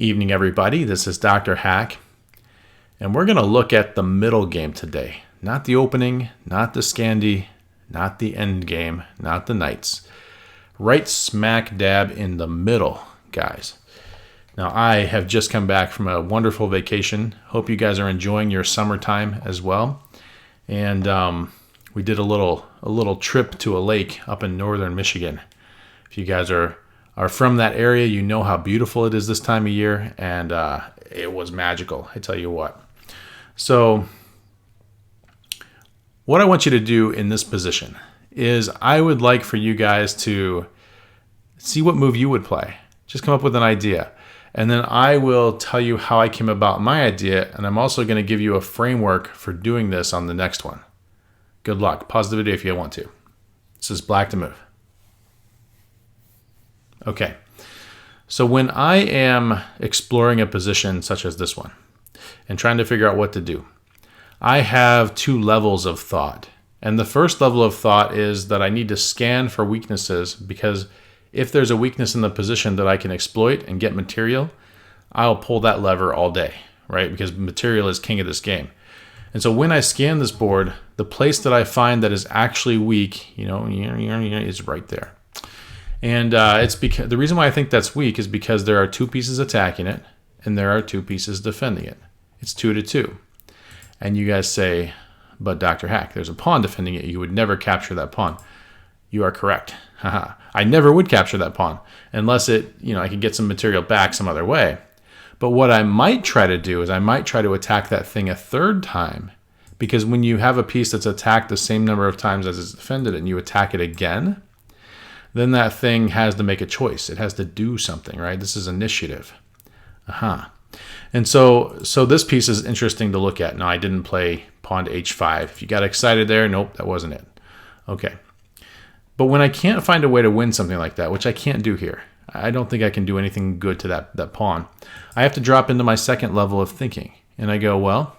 Evening, everybody. This is DrHack, and we're going to look at the middle game today. Not the opening, not the Scandi, not the end game, not the knights. Right smack dab in the middle, guys. Now, I have just come back from a wonderful vacation. Hope you guys are enjoying your summertime as well. And we did a little trip to a lake up in northern Michigan. If you guys are from that area, you know how beautiful it is this time of year, and it was magical, I tell you what. So what I want you to do in this position is I would like for you guys to see what move you would play. Just come up with an idea. And then I will tell you how I came about my idea, and I'm also going to give you a framework for doing this on the next one. Good luck. Pause the video if you want to. This is black to move. Okay, so when I am exploring a position such as this one and trying to figure out what to do, I have two levels of thought. And the first level of thought is that I need to scan for weaknesses, because if there's a weakness in the position that I can exploit and get material, I'll pull that lever all day, right? Because material is king of this game. And so when I scan this board, the place that I find that is actually weak, is right there. And it's because the reason why I think that's weak is because there are two pieces attacking it and there are two pieces defending it. It's 2-2. And you guys say, but DrHack, there's a pawn defending it. You would never capture that pawn. You are correct. I never would capture that pawn unless I could get some material back some other way. But what I might try to do is I might try to attack that thing a third time, because when you have a piece that's attacked the same number of times as it's defended and you attack it again, then that thing has to make a choice. It has to do something, right? This is initiative. And so this piece is interesting to look at. Now, I didn't play pawn to h5. If you got excited there, nope, that wasn't it. Okay. But when I can't find a way to win something like that, which I can't do here, I don't think I can do anything good to that pawn. I have to drop into my second level of thinking. And I go, well,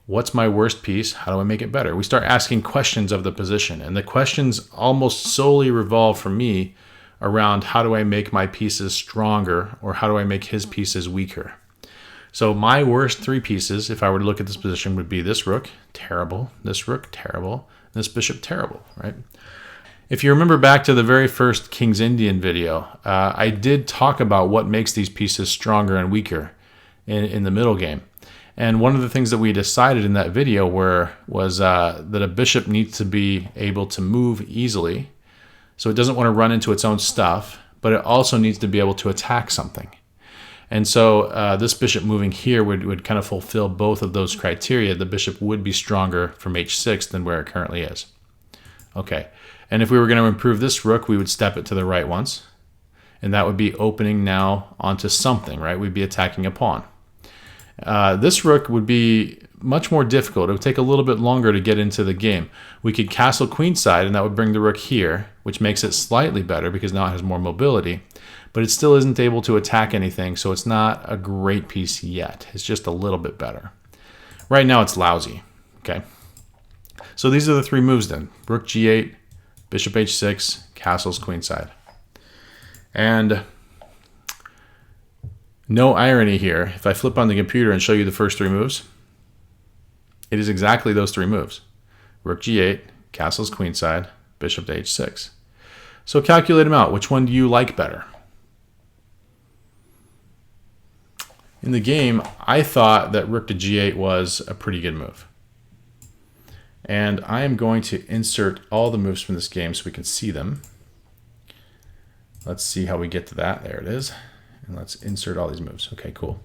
what's my worst piece? How do I make it better? We start asking questions of the position. And the questions almost solely revolve for me around how do I make my pieces stronger, or how do I make his pieces weaker? So my worst three pieces, if I were to look at this position, would be this rook, terrible, this rook, terrible, and this bishop, terrible, right? If you remember back to the very first King's Indian video, I did talk about what makes these pieces stronger and weaker in the middle game. And one of the things that we decided in that video was that a bishop needs to be able to move easily. So it doesn't want to run into its own stuff, but it also needs to be able to attack something. And so this bishop moving here would kind of fulfill both of those criteria. The bishop would be stronger from h6 than where it currently is. Okay, and if we were going to improve this rook, we would step it to the right once. And that would be opening now onto something, right? We'd be attacking a pawn. This rook would be much more difficult. It would take a little bit longer to get into the game. We could castle queenside, and that would bring the rook here, which makes it slightly better because now it has more mobility. But it still isn't able to attack anything, so it's not a great piece yet. It's just a little bit better. Right now it's lousy. Okay. So these are the three moves then. Rook g8, bishop h6, castles queenside. And no irony here. If I flip on the computer and show you the first three moves, it is exactly those three moves. Rook g8, castles queenside, bishop to h6. So calculate them out. Which one do you like better? In the game, I thought that rook to g8 was a pretty good move. And I am going to insert all the moves from this game so we can see them. Let's see how we get to that. There it is. And let's insert all these moves. Okay, cool.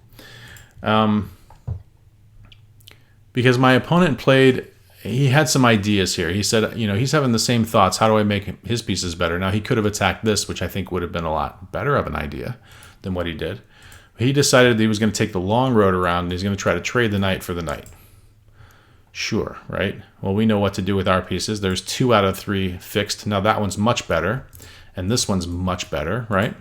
Because my opponent he had some ideas here. He said, he's having the same thoughts. How do I make his pieces better? Now, he could have attacked this, which I think would have been a lot better of an idea than what he did. He decided that he was going to take the long road around, and he's going to try to trade the knight for the knight. Sure, right? Well, we know what to do with our pieces. There's 2 out of 3 fixed. Now, that one's much better, and this one's much better, right?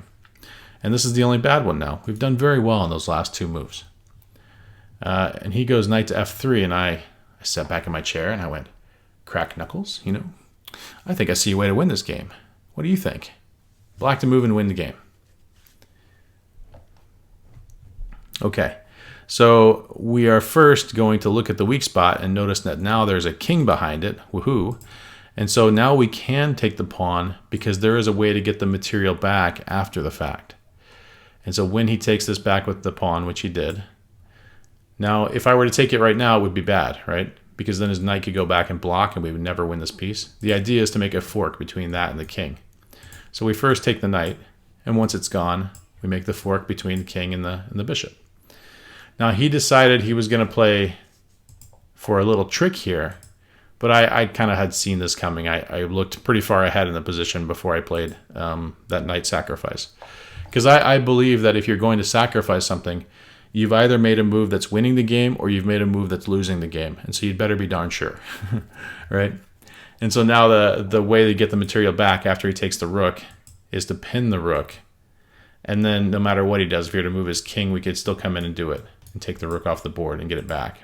And this is the only bad one now. We've done very well on those last 2 moves. And he goes knight to f3, and I sat back in my chair, and I went, crack knuckles, I think I see a way to win this game. What do you think? Black to move and win the game. Okay, so we are first going to look at the weak spot and notice that now there's a king behind it. Woohoo! And so now we can take the pawn because there is a way to get the material back after the fact. And so when he takes this back with the pawn, which he did, now if I were to take it right now, it would be bad, right? Because then his knight could go back and block and we would never win this piece. The idea is to make a fork between that and the king. So we first take the knight, and once it's gone, we make the fork between the king and the bishop. Now he decided he was going to play for a little trick here, but I kind of had seen this coming. I looked pretty far ahead in the position before I played that knight sacrifice. Because I believe that if you're going to sacrifice something, you've either made a move that's winning the game or you've made a move that's losing the game. And so you'd better be darn sure, right? And so now the way to get the material back after he takes the rook is to pin the rook. And then no matter what he does, if he were to move his king, we could still come in and do it and take the rook off the board and get it back.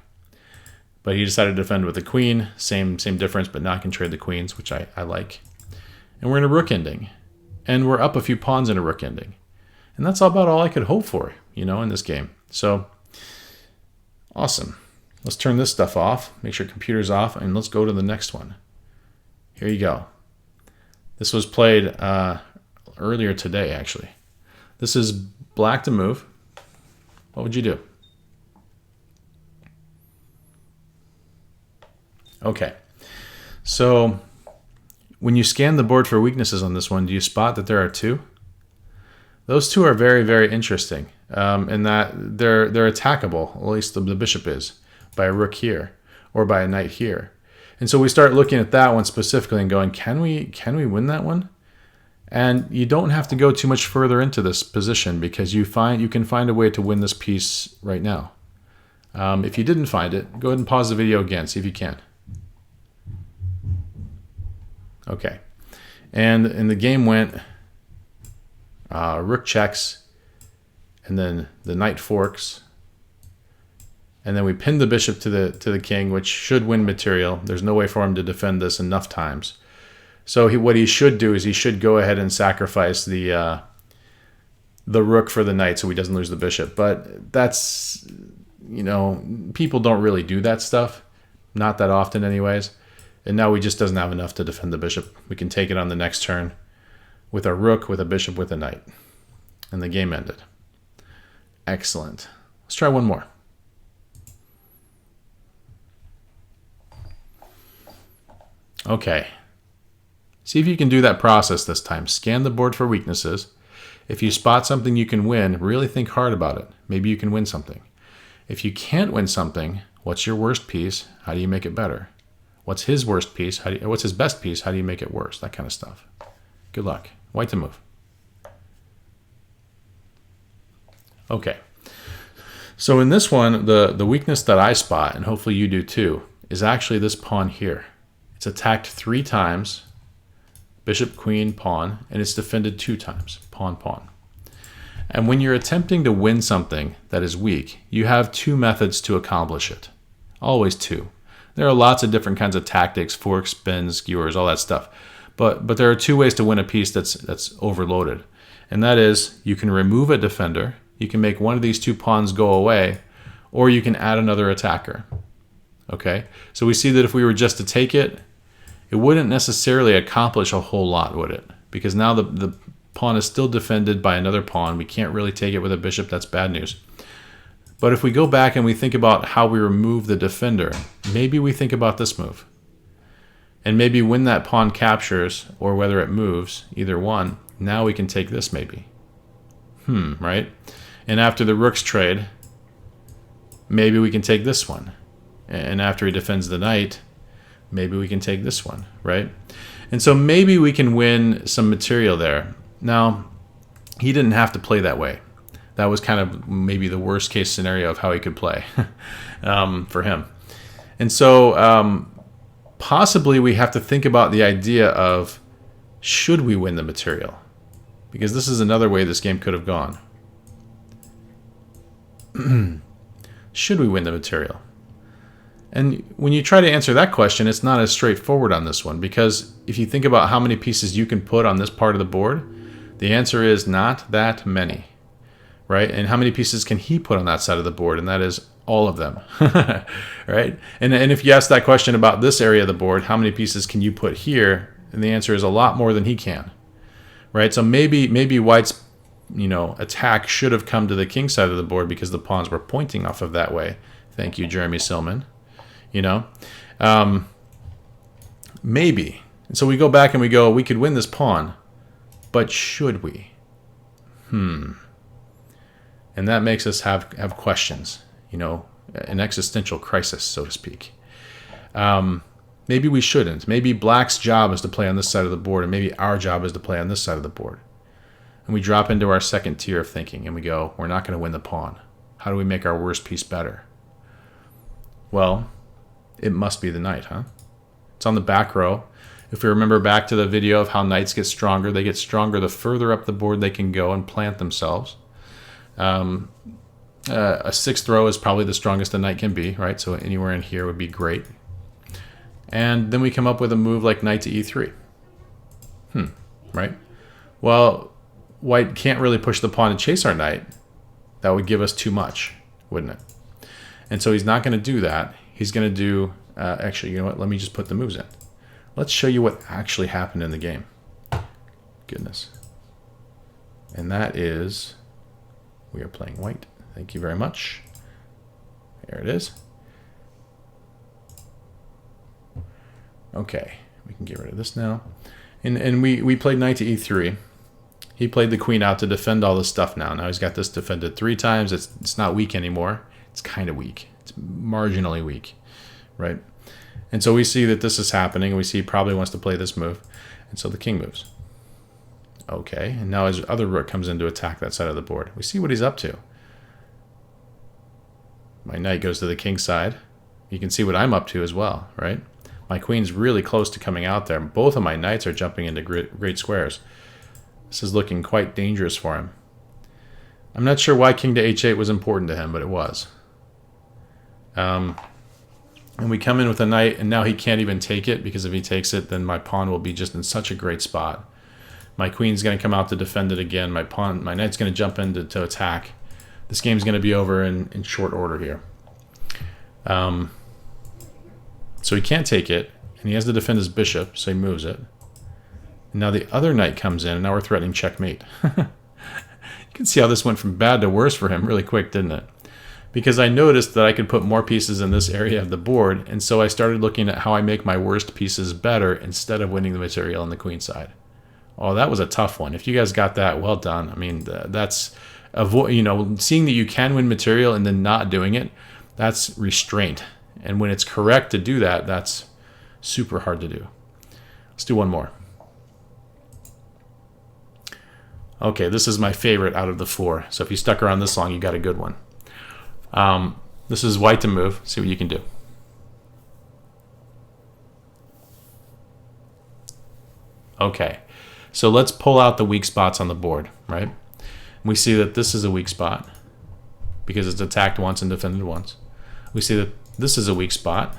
But he decided to defend with the queen. Same difference, but now I can trade the queens, which I like. And we're in a rook ending. And we're up a few pawns in a rook ending. And that's about all I could hope for, in this game. So, awesome. Let's turn this stuff off, make sure computer's off, and let's go to the next one. Here you go. This was played earlier today, actually. This is black to move. What would you do? Okay. So, when you scan the board for weaknesses on this one, do you spot that there are two? Those two are very, very interesting in that they're attackable, at least the bishop is, by a rook here or by a knight here. And so we start looking at that one specifically and going, can we win that one? And you don't have to go too much further into this position because you can find a way to win this piece right now. If you didn't find it, go ahead and pause the video again, see if you can. Okay. And the game went rook checks, and then the knight forks, and then we pinned the bishop to the king, which should win material. There's no way for him to defend this enough times. So what he should do is he should go ahead and sacrifice the rook for the knight so he doesn't lose the bishop. But that's, people don't really do that stuff, not that often anyways. And now he just doesn't have enough to defend the bishop. We can take it on the next turn with a rook, with a bishop, with a knight. And the game ended. Excellent. Let's try one more. Okay. See if you can do that process this time. Scan the board for weaknesses. If you spot something you can win, really think hard about it. Maybe you can win something. If you can't win something, what's your worst piece? How do you make it better? What's his worst piece? What's his best piece? How do you make it worse? That kind of stuff. Good luck. White to move. Okay. So in this one, the weakness that I spot, and hopefully you do too, is actually this pawn here. It's attacked 3 times, bishop, queen, pawn, and it's defended 2 times, pawn, pawn. And when you're attempting to win something that is weak, you have 2 methods to accomplish it. Always 2. There are lots of different kinds of tactics, forks, spins, skewers, all that stuff. But there are 2 ways to win a piece that's overloaded. And that is, you can remove a defender, you can make one of these 2 pawns go away, or you can add another attacker. Okay? So we see that if we were just to take it, it wouldn't necessarily accomplish a whole lot, would it? Because now the pawn is still defended by another pawn. We can't really take it with a bishop. That's bad news. But if we go back and we think about how we remove the defender, maybe we think about this move. And maybe when that pawn captures, or whether it moves, either one, now we can take this maybe. Right? And after the rooks trade, maybe we can take this one. And after he defends the knight, maybe we can take this one, right? And so maybe we can win some material there. Now, he didn't have to play that way. That was kind of maybe the worst case scenario of how he could play for him. And so possibly we have to think about the idea of, should we win the material? Because this is another way this game could have gone. Should we win the material? And when you try to answer that question, it's not as straightforward on this one, because if you think about how many pieces you can put on this part of the board, the answer is not that many, right? And how many pieces can he put on that side of the board? And that is all of them, right? And if you ask that question about this area of the board, how many pieces can you put here? And the answer is a lot more than he can, right? So maybe White's attack should have come to the king side of the board because the pawns were pointing off of that way. Thank you, Jeremy Silman. Maybe. And so we go back and we go, we could win this pawn, but should we? And that makes us have questions, an existential crisis, so to speak. Maybe we shouldn't. Maybe Black's job is to play on this side of the board, and maybe our job is to play on this side of the board. And we drop into our second tier of thinking, and we go, we're not going to win the pawn. How do we make our worst piece better? Well, it must be the knight, huh? It's on the back row. If we remember back to the video of how knights get stronger, they get stronger the further up the board they can go and plant themselves. A sixth row is probably the strongest a knight can be, right? So anywhere in here would be great. And then we come up with a move like knight to e3. Right? Well, White can't really push the pawn to chase our knight. That would give us too much, wouldn't it? And so he's not going to do that. He's going to do, actually, you know what? Let me just put the moves in. Let's show you what actually happened in the game. Goodness. And that is, we are playing White. Thank you very much. There it is. Okay, we can get rid of this now. And we played knight to e3. He played the queen out to defend all this stuff now. Now he's got this defended 3 times. It's not weak anymore. It's kind of weak. It's marginally weak, right? And so we see that this is happening, and we see he probably wants to play this move. And so the king moves. Okay, and now his other rook comes in to attack that side of the board. We see what he's up to. My knight goes to the king side. You can see what I'm up to as well, right? My queen's really close to coming out there. Both of my knights are jumping into great squares. This is looking quite dangerous for him. I'm not sure why king to h8 was important to him, but it was. And we come in with a knight, and now he can't even take it, because if he takes it, then my pawn will be just in such a great spot. My queen's going to come out to defend it again. My knight's going to jump in to attack. This game's going to be over in short order here. So he can't take it, and he has to defend his bishop, so he moves it. And now the other knight comes in, and now we're threatening checkmate. You can see how this went from bad to worse for him really quick, didn't it? Because I noticed that I could put more pieces in this area of the board, and so I started looking at how I make my worst pieces better instead of winning the material on the queen side. Oh, that was a tough one. If you guys got that, well done. I mean, that's seeing that you can win material and then not doing it, that's restraint. And when it's correct to do that, that's super hard to do. Let's do one more. Okay, this is my favorite out of the 4. So if you stuck around this long, you got a good one. This is White to move. See what you can do. Okay, so let's pull out the weak spots on the board, right? We see that this is a weak spot because it's attacked once and defended once. We see that this is a weak spot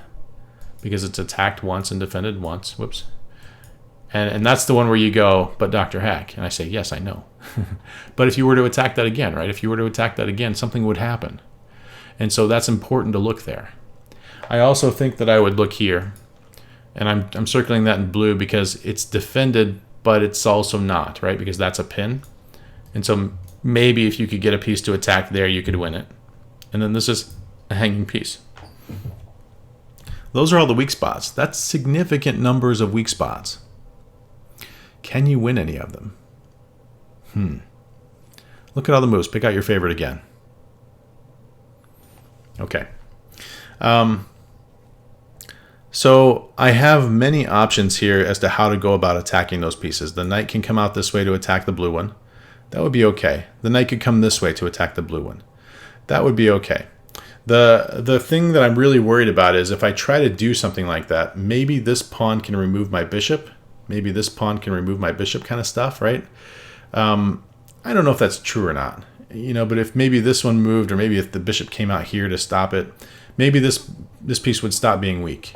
because it's attacked once and defended once. Whoops. And that's the one where you go, but DrHack. And I say, yes, I know. But if you were to attack that again, right? If you were to attack that again, something would happen. And so that's important to look there. I also think that I would look here. And I'm circling that in blue because it's defended, but it's also not, right? Because that's a pin. And so maybe if you could get a piece to attack there, you could win it. And then this is a hanging piece. Those are all the weak spots. That's significant numbers of weak spots. Can you win any of them? Look at all the moves. Pick out your favorite again. Okay. So I have many options here as to how to go about attacking those pieces. The knight can come out this way to attack the blue one. That would be okay. The knight could come this way to attack the blue one. That would be okay. The thing that I'm really worried about is if I try to do something like that, maybe this pawn can remove my bishop. Maybe this pawn can remove my bishop kind of stuff, right? I don't know if that's true or not. But if maybe this one moved, or maybe if the bishop came out here to stop it, maybe this piece would stop being weak.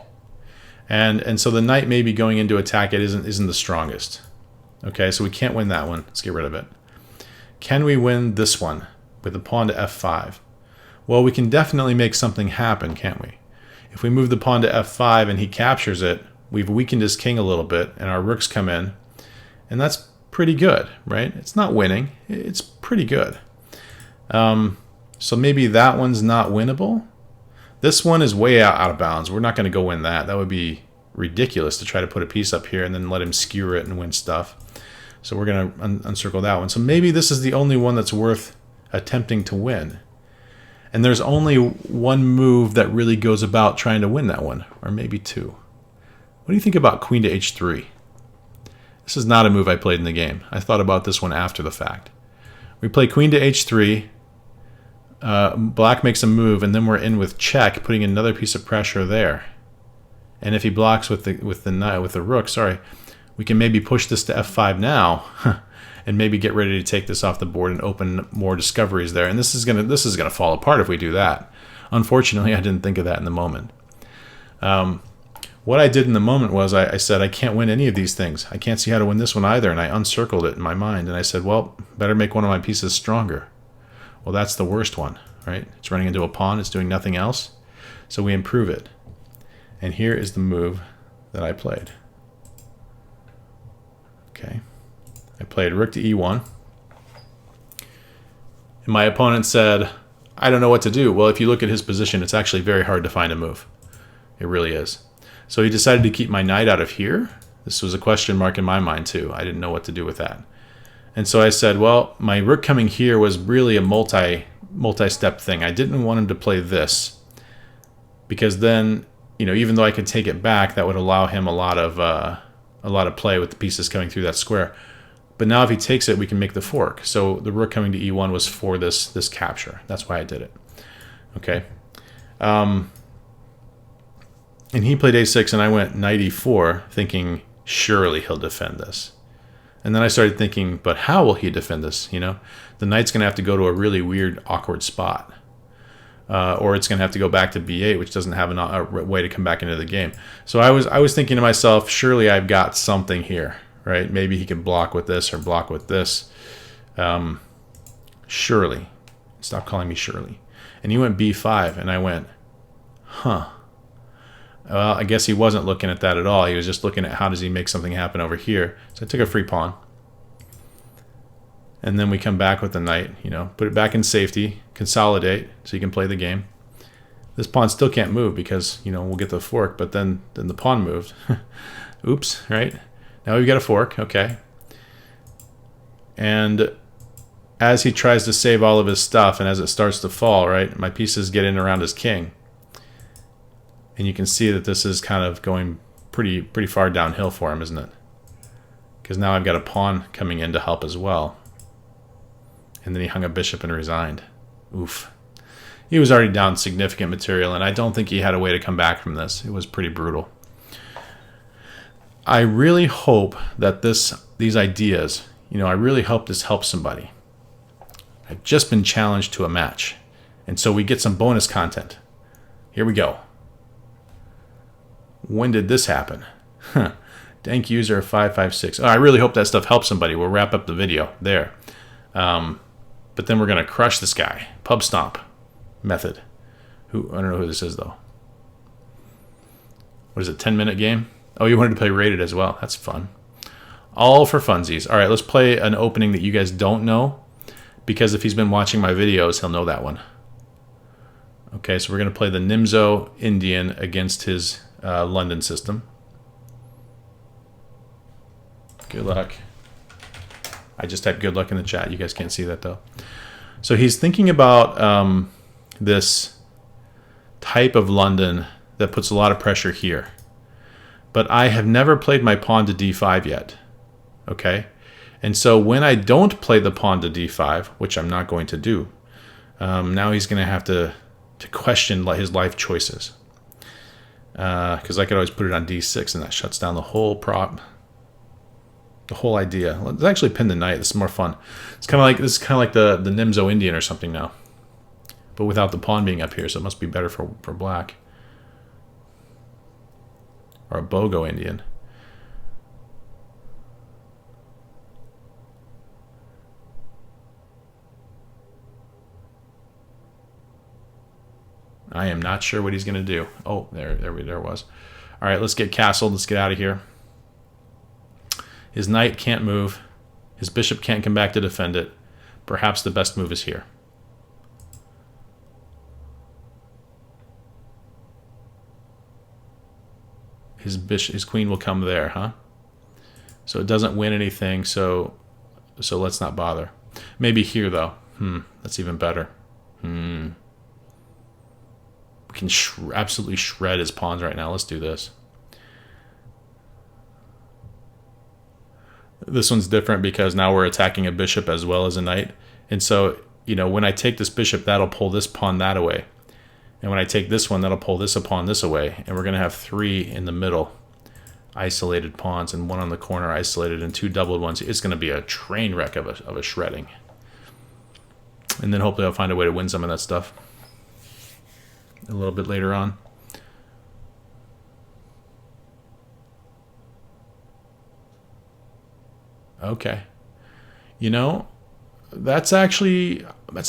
And so the knight maybe going into attack it isn't the strongest. Okay, so we can't win that one. Let's get rid of it. Can we win this one? with the pawn to f5. Well, we can definitely make something happen, can't we? If we move the pawn to f5 and he captures it, we've weakened his king a little bit, and our rooks come in, and that's pretty good, right? It's not winning. It's pretty good. So maybe that one's not winnable. This one is way out of bounds. We're not going to go win that. That would be ridiculous to try to put a piece up here and then let him skewer it and win stuff. So we're going to uncircle that one. So maybe this is the only one that's worth attempting to win. And there's only one move that really goes about trying to win that one, or maybe two. What do you think about queen to h3? This is not a move I played in the game. I thought about this one after the fact. We play queen to h3. Black makes a move, and then we're in with check, putting another piece of pressure there. And if he blocks with the rook, sorry, we can maybe push this to f5 now, and maybe get ready to take this off the board and open more discoveries there. And this is gonna fall apart if we do that. Unfortunately, I didn't think of that in the moment. What I did in the moment was I said I can't win any of these things. I can't see how to win this one either, and I uncircled it in my mind. And I said, well, better make one of my pieces stronger. Well, that's the worst one, right? It's running into a pawn. It's doing nothing else. So we improve it. And here is the move that I played. Okay. I played rook to e1. And my opponent said, I don't know what to do. Well, if you look at his position, it's actually very hard to find a move. It really is. So he decided to keep my knight out of here. This was a question mark in my mind, too. I didn't know what to do with that. And so I said, well, my rook coming here was really a multi-step thing. I didn't want him to play this, because then, you know, even though I could take it back, that would allow him a lot of play with the pieces coming through that square. But now if he takes it, we can make the fork. So the rook coming to e1 was for this capture. That's why I did it. Okay. And he played a6, and I went knight e4, thinking surely he'll defend this. And then I started thinking, but how will he defend this? You know, the knight's going to have to go to a really weird, awkward spot. Or it's going to have to go back to b8, which doesn't have a way to come back into the game. So I was thinking to myself, surely I've got something here, right? Maybe he can block with this or block with this. Surely. Stop calling me Shirley. And he went b5, and I went, huh. Well, I guess he wasn't looking at that at all. He was just looking at how does he make something happen over here. So I took a free pawn. And then we come back with the knight, you know, put it back in safety, consolidate so you can play the game. This pawn still can't move because, you know, we'll get the fork, but then the pawn moved. Oops, right? Now we've got a fork, okay. And as he tries to save all of his stuff and as it starts to fall, right, my pieces get in around his king. And you can see that this is kind of going pretty far downhill for him, isn't it? Because now I've got a pawn coming in to help as well. And then he hung a bishop and resigned. Oof. He was already down significant material, and I don't think he had a way to come back from this. It was pretty brutal. I really hope that these ideas, you know, I really hope this helps somebody. I've just been challenged to a match, and so we get some bonus content. Here we go. When did this happen? Dank user 556. Oh, I really hope that stuff helps somebody. We'll wrap up the video there. But then we're going to crush this guy. Pub stomp method. I don't know who this is, though. What is it, 10-minute game? Oh, you wanted to play rated as well. That's fun. All for funsies. All right, let's play an opening that you guys don't know, because if he's been watching my videos, he'll know that one. Okay, so we're going to play the Nimzo Indian against his London system. Good luck. I just typed good luck in the chat. You guys can't see that, though. So he's thinking about this type of London that puts a lot of pressure here. But I have never played my pawn to d5 yet. Okay? And so when I don't play the pawn to d5, which I'm not going to do, now he's going to have to question his life choices. Because I could always put it on d6, and that shuts down the whole the whole idea. Let's actually pin the knight. This is more fun. It's kind of like the Nimzo Indian or something now, but without the pawn being up here. So it must be better for black, or a Bogo Indian. I am not sure what he's going to do. Oh, there was. All right, let's get castled. Let's get out of here. His knight can't move. His bishop can't come back to defend it. Perhaps the best move is here. His queen will come there, huh? So it doesn't win anything, so let's not bother. Maybe here, though. That's even better. We can absolutely shred his pawns right now. Let's do this. This one's different because now we're attacking a bishop as well as a knight. And so, you know, when I take this bishop, that'll pull this pawn that away. And when I take this one, that'll pull this pawn this away. And we're going to have 3 in the middle isolated pawns and 1 on the corner isolated and 2 doubled ones. It's going to be a train wreck of a shredding. And then hopefully I'll find a way to win some of that stuff a little bit later on. Okay. You know, that's a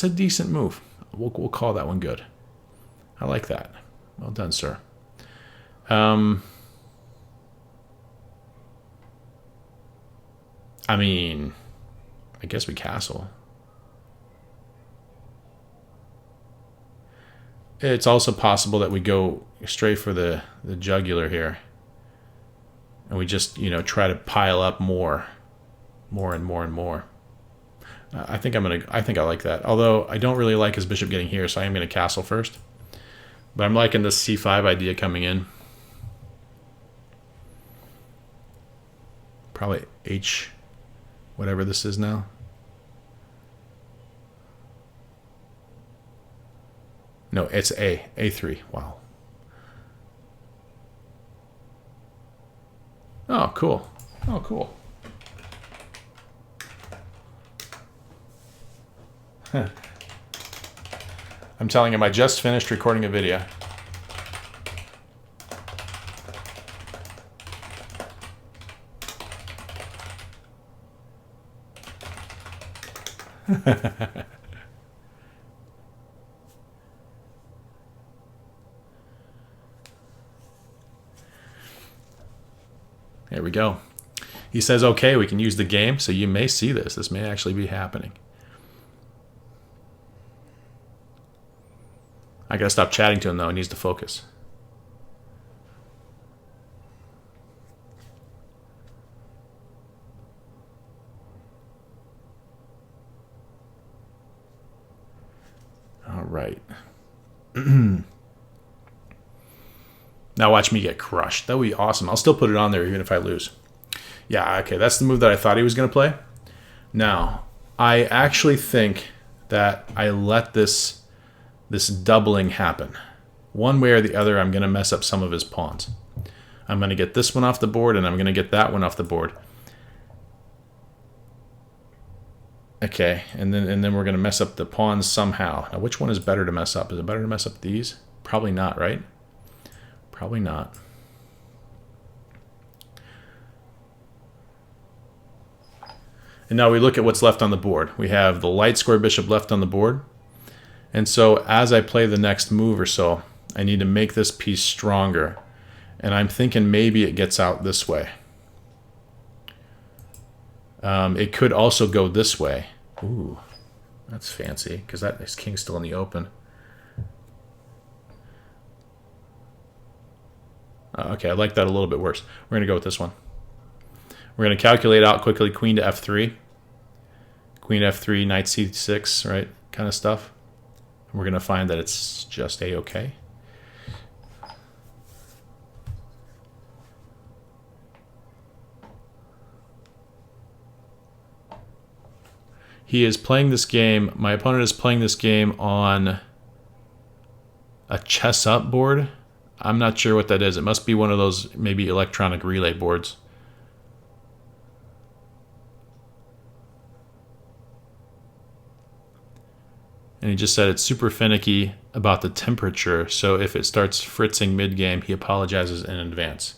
decent move. We'll call that one good. I like that. Well done, sir. I mean, I guess we castle. It's also possible that we go straight for the jugular here. And we just, you know, try to pile up more and more. I think I like that. Although I don't really like his bishop getting here, so I am going to castle first. But I'm liking this c5 idea coming in. Probably h, whatever this is now. No, it's a3. Wow. Oh, cool. Oh, cool. Huh. I'm telling him I just finished recording a video. There we go. He says, okay, we can use the game, so you may see this. This may actually be happening. I gotta stop chatting to him, though. He needs to focus. All right. Now watch me get crushed. That would be awesome. I'll still put it on there even if I lose. Yeah, okay, that's the move that I thought he was going to play. Now, I actually think that I let this doubling happen. One way or the other, I'm going to mess up some of his pawns. I'm going to get this one off the board, and I'm going to get that one off the board. Okay, and then we're going to mess up the pawns somehow. Now, which one is better to mess up? Is it better to mess up these? Probably not, right? Probably not. And now we look at what's left on the board. We have the light square bishop left on the board. And so as I play the next move or so, I need to make this piece stronger. And I'm thinking maybe it gets out this way. It could also go this way. Ooh, that's fancy, because that is king's still in the open. Okay, I like that a little bit worse. We're going to go with this one. We're going to calculate out quickly queen to f3. Queen f3, knight c6, right? Kind of stuff. And we're going to find that it's just a-okay. He is playing this game. My opponent is playing this game on a chess up board. I'm not sure what that is. It must be one of those maybe electronic relay boards. And he just said it's super finicky about the temperature, so if it starts fritzing mid-game, he apologizes in advance.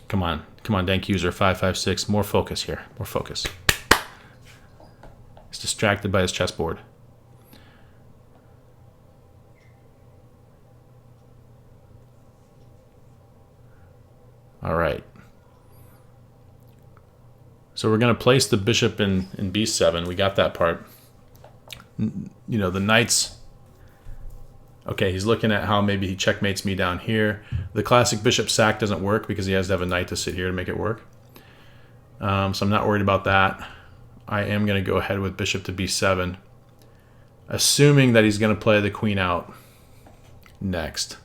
Come on, dank user 556, more focus here, more focus. He's distracted by his chessboard. All right. So we're going to place the bishop in b7. We got that part. You know, the knight's... Okay, he's looking at how maybe he checkmates me down here. The classic bishop sack doesn't work because he has to have a knight to sit here to make it work. So I'm not worried about that. I am going to go ahead with bishop to b7, assuming that he's going to play the queen out next.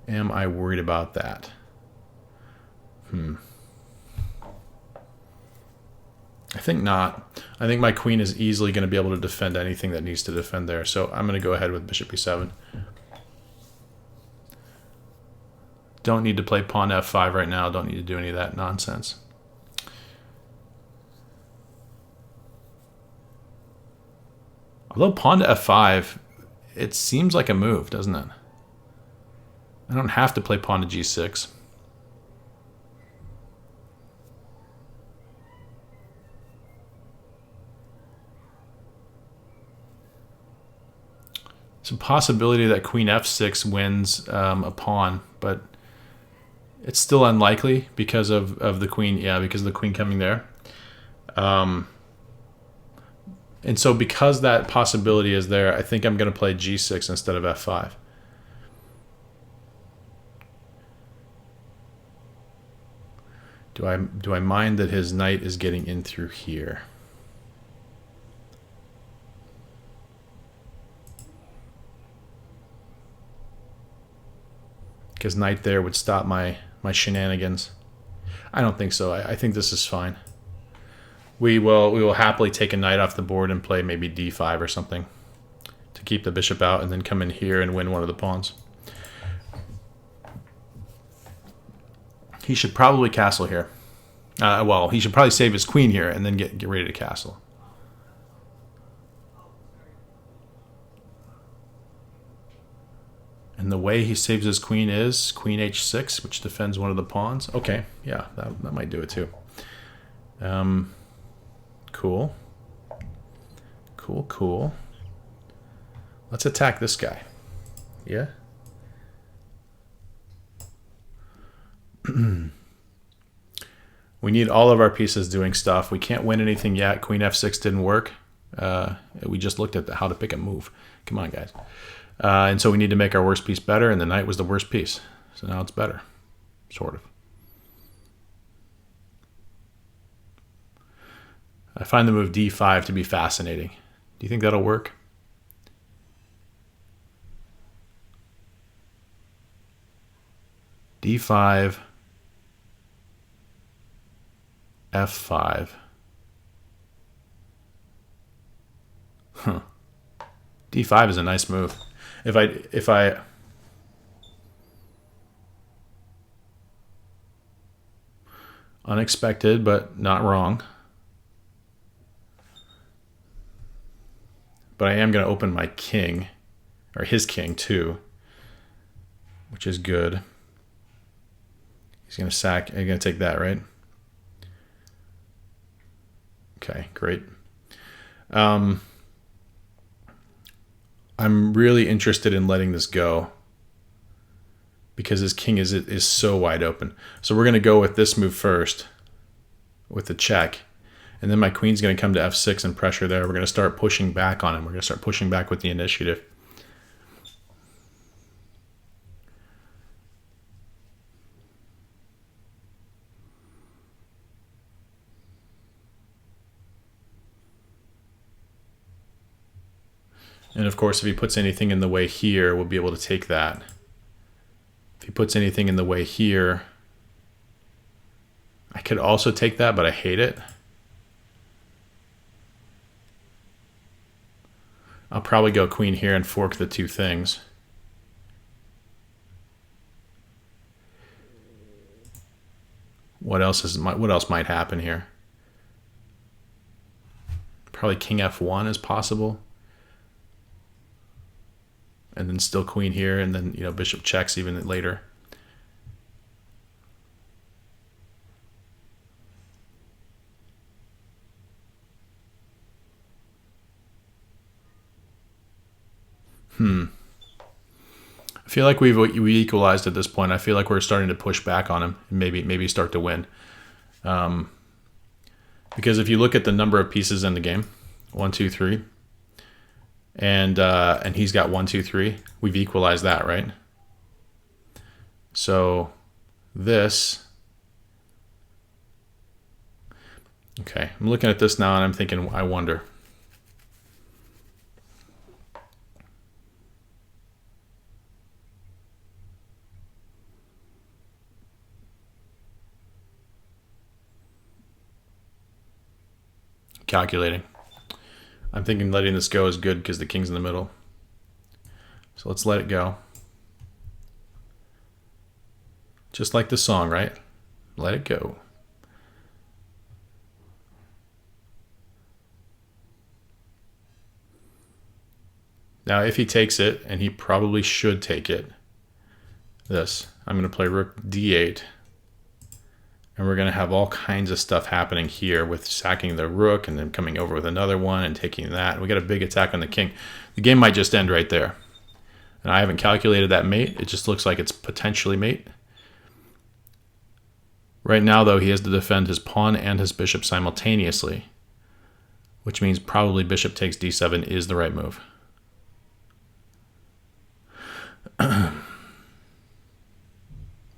Am I worried about that? I think not. I think my queen is easily going to be able to defend anything that needs to defend there. So I'm going to go ahead with bishop b7. Don't need to play pawn f5 right now. Don't need to do any of that nonsense. Although pawn to f5, it seems like a move, doesn't it? I don't have to play pawn to g6. It's a possibility that queen f6 wins a pawn, but it's still unlikely because of the queen. Yeah, because of the queen coming there. And so because that possibility is there, I think I'm going to play g6 instead of f5. Do I mind that his knight is getting in through here? Because knight there would stop my shenanigans. I don't think so. I think this is fine. We will happily take a knight off the board and play maybe d5 or something to keep the bishop out, and then come in here and win one of the pawns. He should probably castle here. Well, he should probably save his queen here and then get ready to castle. And the way he saves his queen is queen h6, which defends one of the pawns. Okay, yeah, that might do it too. Cool. Cool. Let's attack this guy. Yeah? We need all of our pieces doing stuff. We can't win anything yet. Queen f6 didn't work. We just looked at how to pick a move. Come on, guys. And so we need to make our worst piece better, and the knight was the worst piece. So now it's better, sort of. I find the move d5 to be fascinating. Do you think that'll work? d5, f5. Huh. d5 is a nice move. If I unexpected, but not wrong. But I am going to open my king, or his king too, which is good. He's going to sack. I'm going to take that, right? Okay, great. I'm really interested in letting this go because his king is so wide open. So we're going to go with this move first with the check. And then my queen's going to come to f6 and pressure there. We're going to start pushing back on him. We're going to start pushing back with the initiative. And of course, if he puts anything in the way here, we'll be able to take that. If he puts anything in the way here, I could also take that, but I hate it. I'll probably go queen here and fork the two things. What else might happen here? Probably king f1 is possible. And then still queen here, and then bishop checks even later. I feel like we equalized at this point. I feel like we're starting to push back on him and maybe start to win. Because if you look at the number of pieces in the game, 1, 2, 3, and he's got 1, 2, 3, we've equalized that, right? So this, okay, I'm looking at this now and I'm thinking, I wonder. Calculating. I'm thinking letting this go is good because the king's in the middle. So let's let it go. Just like the song, right? Let it go. Now, if he takes it, and he probably should take it, I'm going to play rook d8. And we're going to have all kinds of stuff happening here with sacking the rook and then coming over with another one and taking that. We got a big attack on the king. The game might just end right there. And I haven't calculated that mate. It just looks like it's potentially mate. Right now, though, he has to defend his pawn and his bishop simultaneously, which means probably bishop takes d7 is the right move.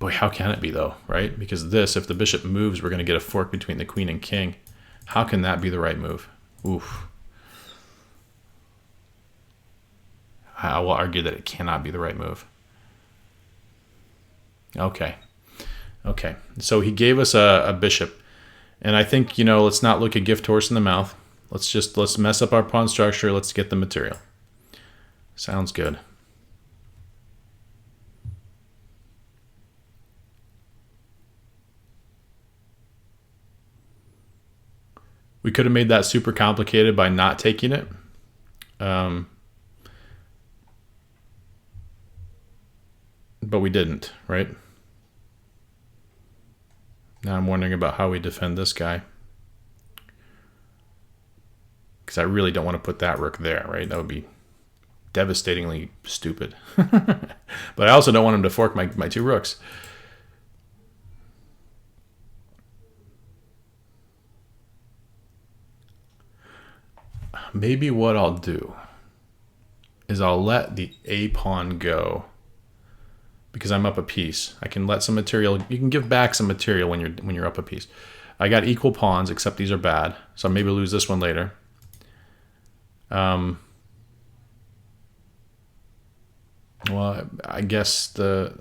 Boy, how can it be, though, right? Because this, if the bishop moves, we're going to get a fork between the queen and king. How can that be the right move? Oof. I will argue that it cannot be the right move. Okay. Okay. So he gave us a bishop. And I think, let's not look a gift horse in the mouth. Let's mess up our pawn structure. Let's get the material. Sounds good. We could have made that super complicated by not taking it. But we didn't, right? Now I'm wondering about how we defend this guy. Because I really don't want to put that rook there, right? That would be devastatingly stupid. But I also don't want him to fork my two rooks. Maybe what I'll do is I'll let the A pawn go because I'm up a piece. I can let some material. You can give back some material when you're up a piece. I got equal pawns, except these are bad, so I'll maybe lose this one later. Well, I guess the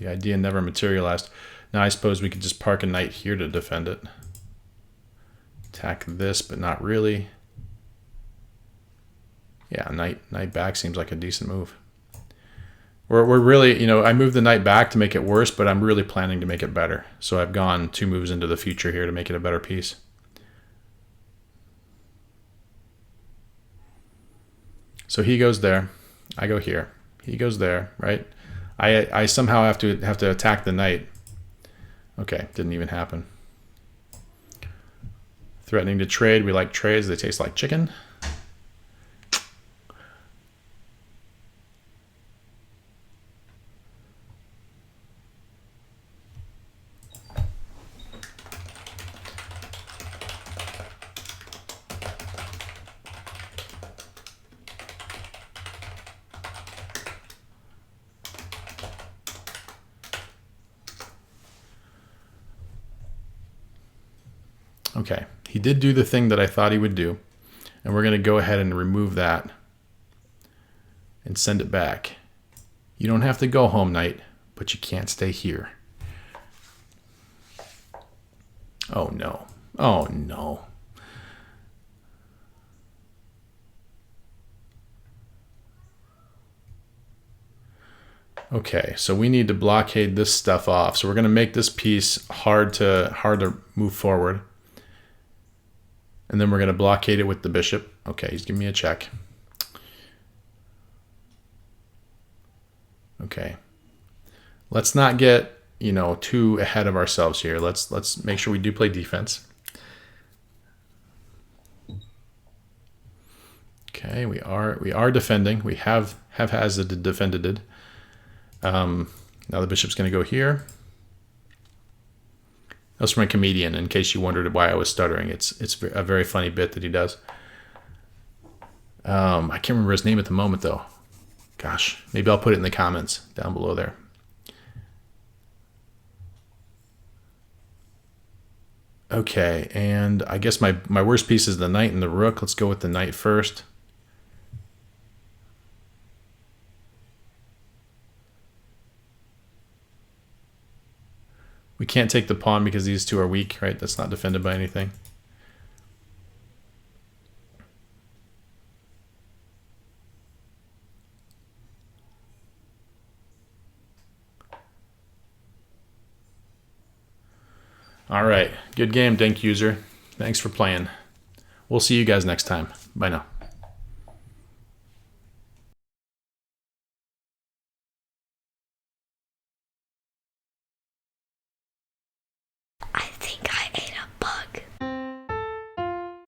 idea never materialized. Now I suppose we could just park a knight here to defend it. Attack this, but not really. Yeah, knight back seems like a decent move. We're really, I moved the knight back to make it worse, but I'm really planning to make it better. So I've gone 2 moves into the future here to make it a better piece. So he goes there, I go here. He goes there, right? I somehow have to attack the knight. Okay, didn't even happen. Threatening to trade. We like trades. They taste like chicken. Okay, he did do the thing that I thought he would do, and we're going to go ahead and remove that and send it back. You don't have to go home, knight, but you can't stay here. Oh no. Oh no. Okay, so we need to blockade this stuff off. So we're going to make this piece hard to move forward. And then we're going to blockade it with the bishop. Okay, he's giving me a check. Okay. Let's not get, too ahead of ourselves here. Let's make sure we do play defense. Okay, we are defending. We have defended it. Now the bishop's going to go here. That was from a comedian, in case you wondered why I was stuttering. It's a very funny bit that he does. I can't remember his name at the moment, though. Gosh, maybe I'll put it in the comments down below there. Okay, and I guess my worst piece is the knight and the rook. Let's go with the knight first. We can't take the pawn because these two are weak, right? That's not defended by anything. All right, good game, Dink user. Thanks for playing. We'll see you guys next time. Bye now.